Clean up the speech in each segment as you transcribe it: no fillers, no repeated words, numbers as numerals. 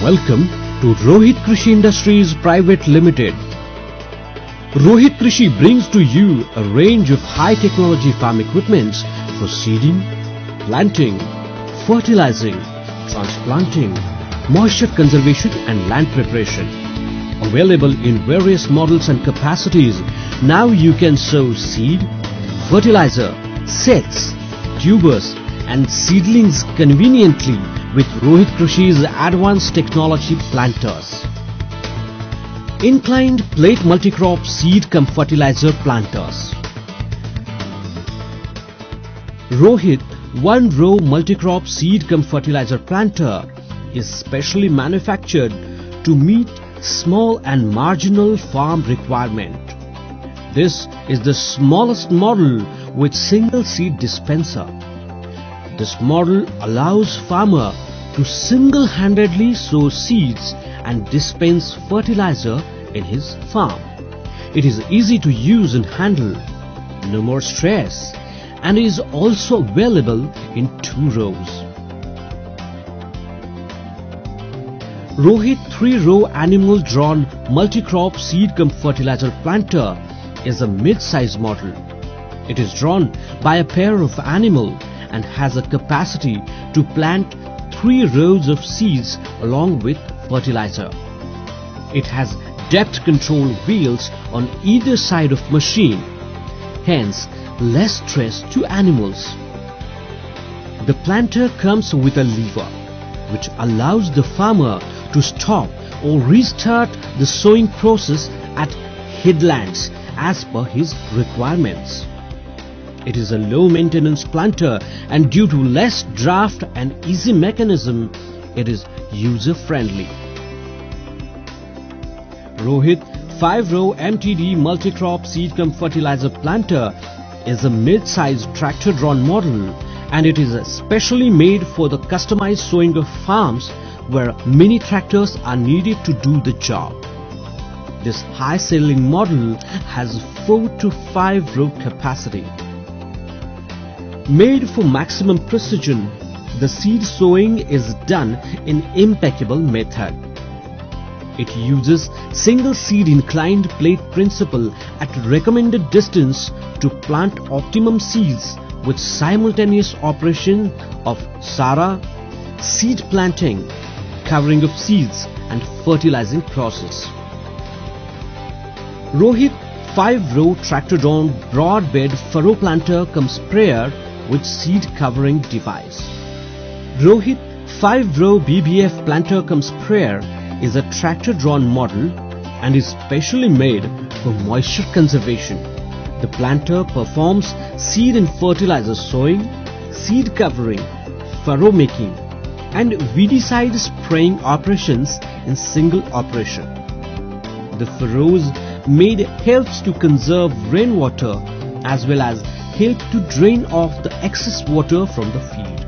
Welcome to Rohit Krishi Industries Private Limited. Rohit Krishi brings to you a range of high technology farm equipments for seeding, planting, fertilizing, transplanting, moisture conservation and land preparation. Available in various models and capacities, now you can sow seed, fertilizer, sets, tubers and seedlings conveniently with Rohit Krishi's advanced technology planters. Inclined plate multi-crop seed cum fertilizer planters. Rohit 1-row multi-crop seed cum fertilizer planter is specially manufactured to meet small and marginal farm requirement. This is the smallest model with single seed dispenser. This model allows farmer to single-handedly sow seeds and dispense fertilizer in his farm. It is easy to use and handle, no more stress, and is also available in 2 rows. Rohit 3-row animal drawn multi-crop seed cum fertilizer planter is a mid-size model. It is drawn by a pair of animal and has a capacity to plant 3 rows of seeds along with fertilizer. It has depth control wheels on either side of machine, hence less stress to animals. The planter comes with a lever which allows the farmer to stop or restart the sowing process at headlands as per his requirements. It is a low maintenance planter and due to less draft and easy mechanism, it is user friendly. Rohit 5-row MTD multi-crop seed cum fertilizer planter is a mid-sized tractor drawn model and it is specially made for the customized sowing of farms where mini tractors are needed to do the job. This high selling model has 4 to 5 row capacity. Made for maximum precision, the seed sowing is done in impeccable method. It uses single seed inclined plate principle at recommended distance to plant optimum seeds with simultaneous operation of Sara, seed planting, covering of seeds and fertilizing process. Rohit 5-row tractor drawn broad bed furrow planter cum sprayer with seed covering device. Rohit 5-row BBF planter cum sprayer is a tractor drawn model and is specially made for moisture conservation. The planter performs seed and fertilizer sowing, seed covering, furrow making and weedicide spraying operations in single operation. The furrows made helps to conserve rainwater as well as help to drain off the excess water from the field.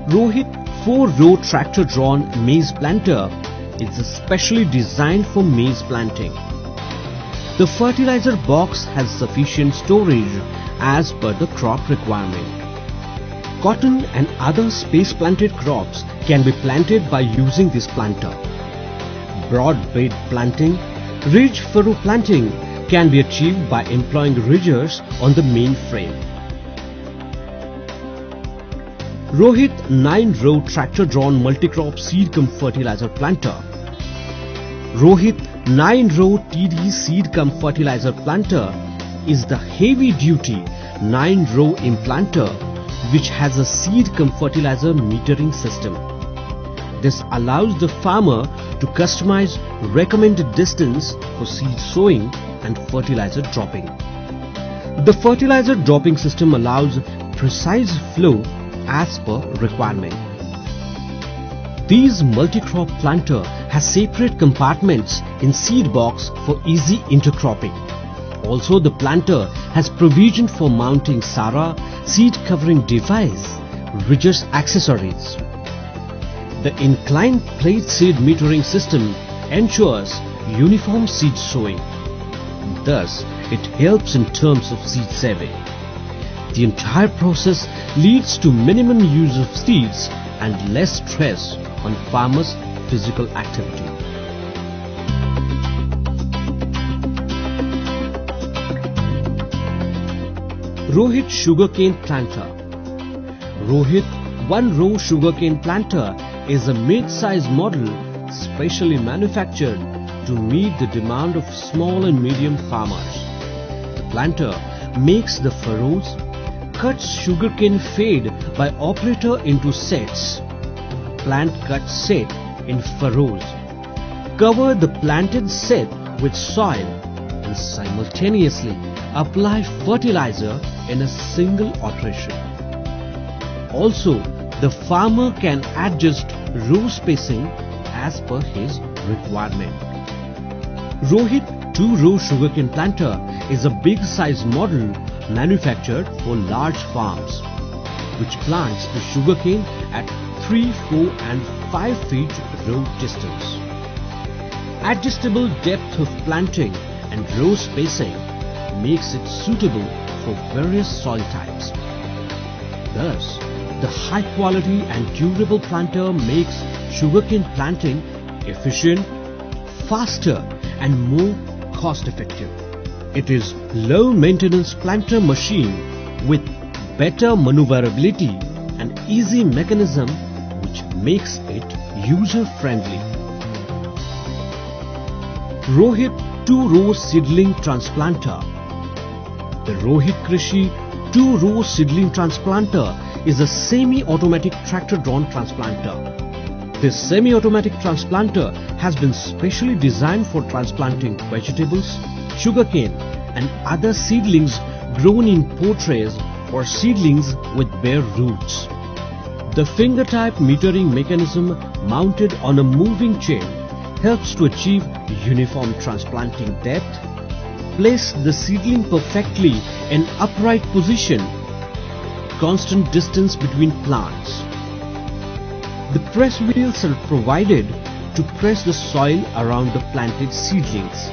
Rohit 4-row tractor drawn maize planter is specially designed for maize planting. The fertilizer box has sufficient storage as per the crop requirement. Cotton and other space planted crops can be planted by using this planter. Broad bed planting, ridge furrow planting can be achieved by employing ridgers on the main frame. Rohit 9-row tractor drawn multi-crop seed cum fertilizer planter. Rohit 9-row TD seed cum fertilizer planter is the heavy duty 9-row implanter which has a seed cum fertilizer metering system. This allows the farmer to customize recommended distance for seed sowing and fertilizer dropping. The fertilizer dropping system allows precise flow as per requirement. These multi-crop planter has separate compartments in seed box for easy intercropping. Also, the planter has provision for mounting Sara, seed covering device, ridges accessories. The inclined plate seed metering system ensures uniform seed sowing. Thus, it helps in terms of seed saving. The entire process leads to minimum use of seeds and less stress on farmers' physical activity. Rohit sugarcane planter. Rohit one-row sugarcane planter is a mid-size model specially manufactured to meet the demand of small and medium farmers. The planter makes the furrows, cuts sugarcane fade by operator into sets, plant cut set in furrows, cover the planted set with soil and simultaneously apply fertilizer in a single operation. Also, the farmer can adjust row spacing as per his requirement. Rohit 2-row sugarcane planter is a big size model manufactured for large farms, which plants the sugarcane at 3, 4 and 5 feet row distance. Adjustable depth of planting and row spacing makes it suitable for various soil types. Thus, the high quality and durable planter makes sugarcane planting efficient, faster and more cost effective. It is low maintenance planter machine with better maneuverability and easy mechanism which makes it user friendly. Rohit 2-row seedling transplanter. The Rohit Krishi 2-row seedling transplanter is a semi-automatic tractor-drawn transplanter. This semi-automatic transplanter has been specially designed for transplanting vegetables, sugarcane and other seedlings grown in portrays or seedlings with bare roots. The finger-type metering mechanism mounted on a moving chain helps to achieve uniform transplanting depth, place the seedling perfectly in upright position, constant distance between plants. The press wheels are provided to press the soil around the planted seedlings.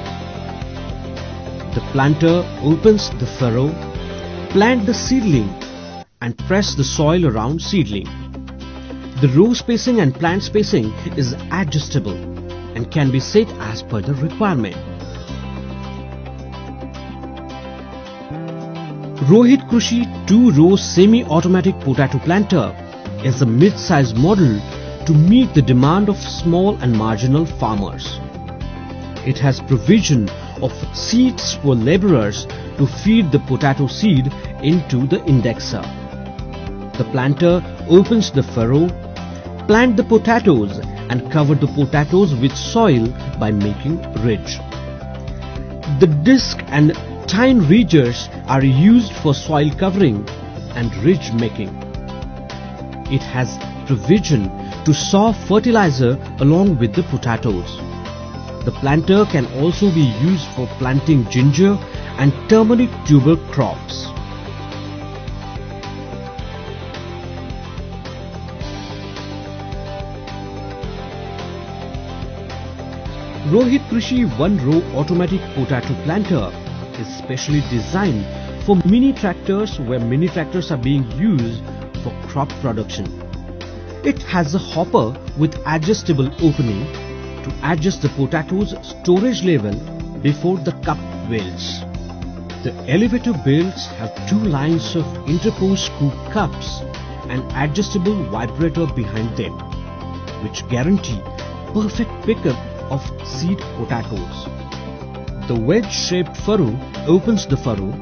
The planter opens the furrow, plant the seedling and press the soil around seedling. The row spacing and plant spacing is adjustable and can be set as per the requirement. Rohit Krishi 2-row semi-automatic potato planter is a mid-size model to meet the demand of small and marginal farmers. It has provision of seeds for laborers to feed the potato seed into the indexer. The planter opens the furrow, plant the potatoes and cover the potatoes with soil by making ridge. The disc and tine ridgers are used for soil covering and ridge making. It has provision to sow fertilizer along with the potatoes. The planter can also be used for planting ginger and turmeric tuber crops. Rohit Krishi 1-row automatic potato planter is specially designed for mini tractors where mini tractors are being used for crop production. It has a hopper with adjustable opening to adjust the potatoes storage level before the cup welds. The elevator belts have 2 lines of interposed screw cups and adjustable vibrator behind them, which guarantee perfect pickup of seed potatoes. The wedge-shaped furrow opens the furrow,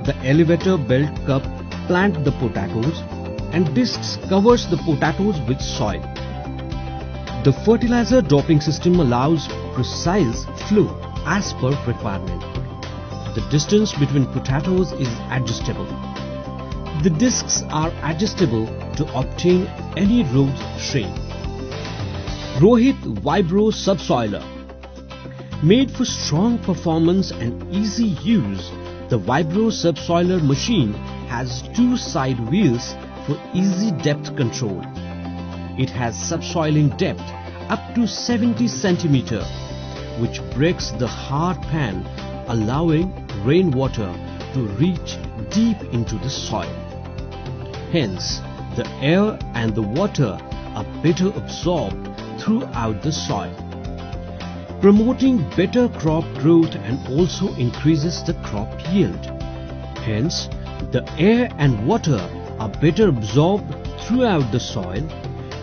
the elevator belt cup plant the potatoes and discs covers the potatoes with soil. The fertilizer dropping system allows precise flow as per requirement. The distance between potatoes is adjustable. The discs are adjustable to obtain any row shape. Rohit Vibro Subsoiler. Made for strong performance and easy use, the Vibro Subsoiler machine has 2 side wheels for easy depth control. It has subsoiling depth up to 70 cm, which breaks the hard pan, allowing rainwater to to reach deep into the soil. Hence, the air and the water are better absorbed throughout the soil, promoting better crop growth and also increases the crop yield. Hence, the air and water are better absorbed throughout the soil,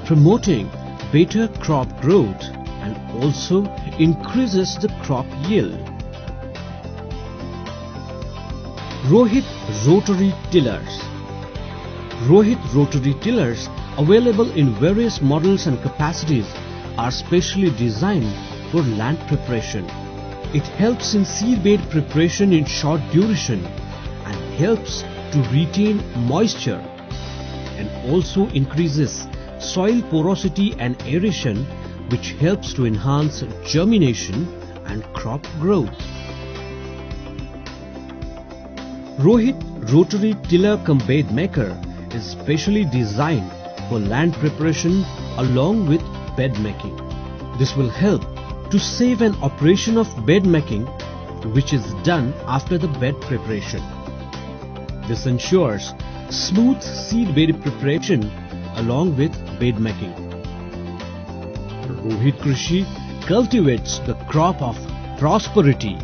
promoting better crop growth and also increases the crop yield. Rohit rotary tillers. Rohit rotary tillers, available in various models and capacities, are specially designed for land preparation. It helps in seedbed preparation in short duration and helps to retain moisture and also increases soil porosity and aeration, which helps to enhance germination and crop growth. Rohit rotary tiller cum bed maker is specially designed for land preparation along with bed making. This will help to save an operation of bed making, which is done after the bed preparation. This ensures smooth seed bed preparation along with bed making. Rohit Krishi cultivates the crop of prosperity